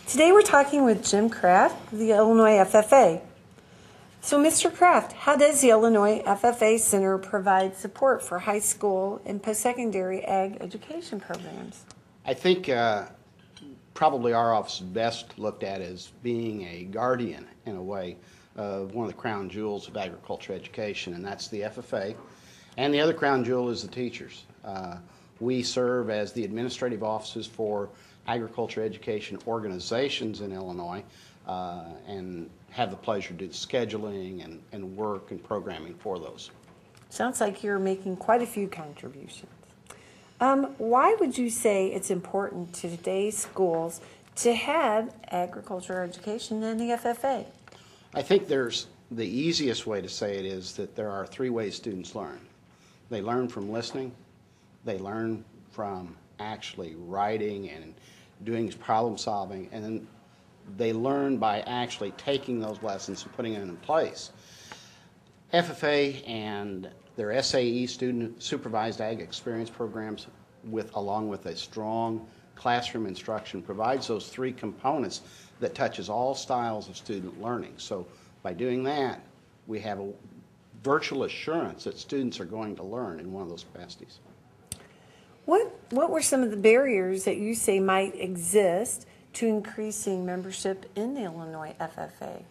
Today we're talking with Jim Kraft, the Illinois FFA. So, Mr. Kraft, how does the Illinois FFA Center provide support for high school and post-secondary ag education programs? I think probably our office is best looked at as being a guardian, in a way, of one of the crown jewels of agriculture education, and that's the FFA. And the other crown jewel is the teachers. We serve as the administrative offices for agriculture education organizations in Illinois and have the pleasure to do the scheduling and work and programming for those. Sounds like you're making quite a few contributions. Why would you say it's important to today's schools to have agriculture education in the FFA? I think the easiest way to say it is that there are three ways students learn. They learn from listening, they learn from actually writing and doing problem solving, and then they learn by actually taking those lessons and putting them in place. FFA and their SAE, Student Supervised Ag Experience programs, along with a strong classroom instruction, provides those three components that touches all styles of student learning. So by doing that, we have a virtual assurance that students are going to learn in one of those capacities. What were some of the barriers that you say might exist to increasing membership in the Illinois FFA?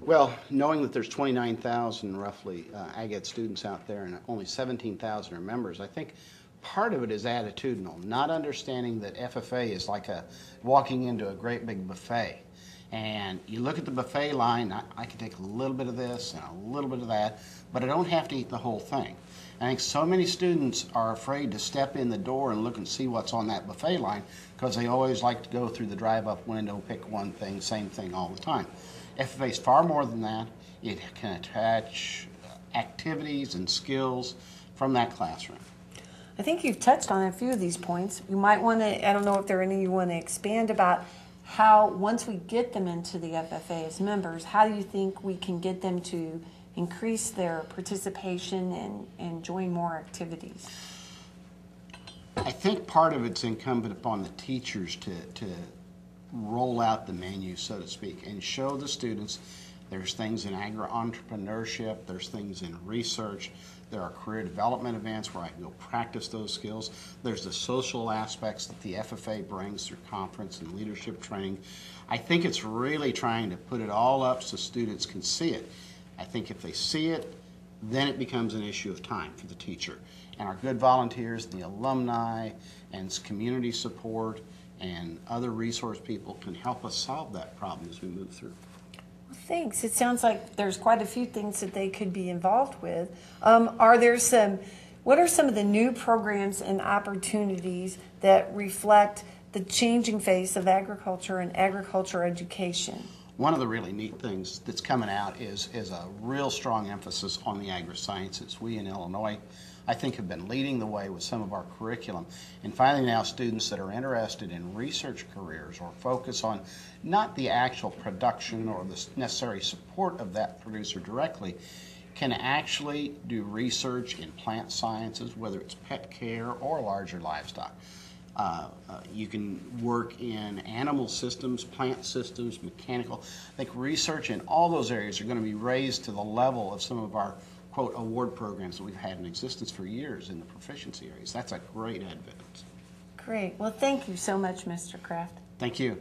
Well, knowing that there's 29,000 roughly ag ed students out there and only 17,000 are members, I think part of it is attitudinal, not understanding that FFA is like walking into a great big buffet. And you look at the buffet line, I can take a little bit of this and a little bit of that, but I don't have to eat the whole thing. I think so many students are afraid to step in the door and look and see what's on that buffet line because they always like to go through the drive-up window, pick one thing, same thing all the time. FFA is far more than that. It can attach activities and skills from that classroom. I think you've touched on a few of these points. You might want to, I don't know if there are any you want to expand about how, once we get them into the FFA as members, how do you think we can get them to increase their participation and join more activities? I think part of it's incumbent upon the teachers to roll out the menu, so to speak, and show the students there's things in agri-entrepreneurship, there's things in research, there are career development events where I can go practice those skills. There's the social aspects that the FFA brings through conference and leadership training. I think it's really trying to put it all up so students can see it. I think if they see it, then it becomes an issue of time for the teacher. And our good volunteers, the alumni, and community support, and other resource people can help us solve that problem as we move through. Well, thanks. It sounds like there's quite a few things that they could be involved with. What are some of the new programs and opportunities that reflect the changing face of agriculture and agriculture education? One of the really neat things that's coming out is a real strong emphasis on the agri-sciences. We in Illinois, I think, have been leading the way with some of our curriculum and finding now students that are interested in research careers or focus on not the actual production or the necessary support of that producer directly can actually do research in plant sciences, whether it's pet care or larger livestock. You can work in animal systems, plant systems, mechanical. I think research in all those areas are going to be raised to the level of some of our, quote, award programs that we've had in existence for years in the proficiency areas. That's a great advance. Great. Well, thank you so much, Mr. Kraft. Thank you.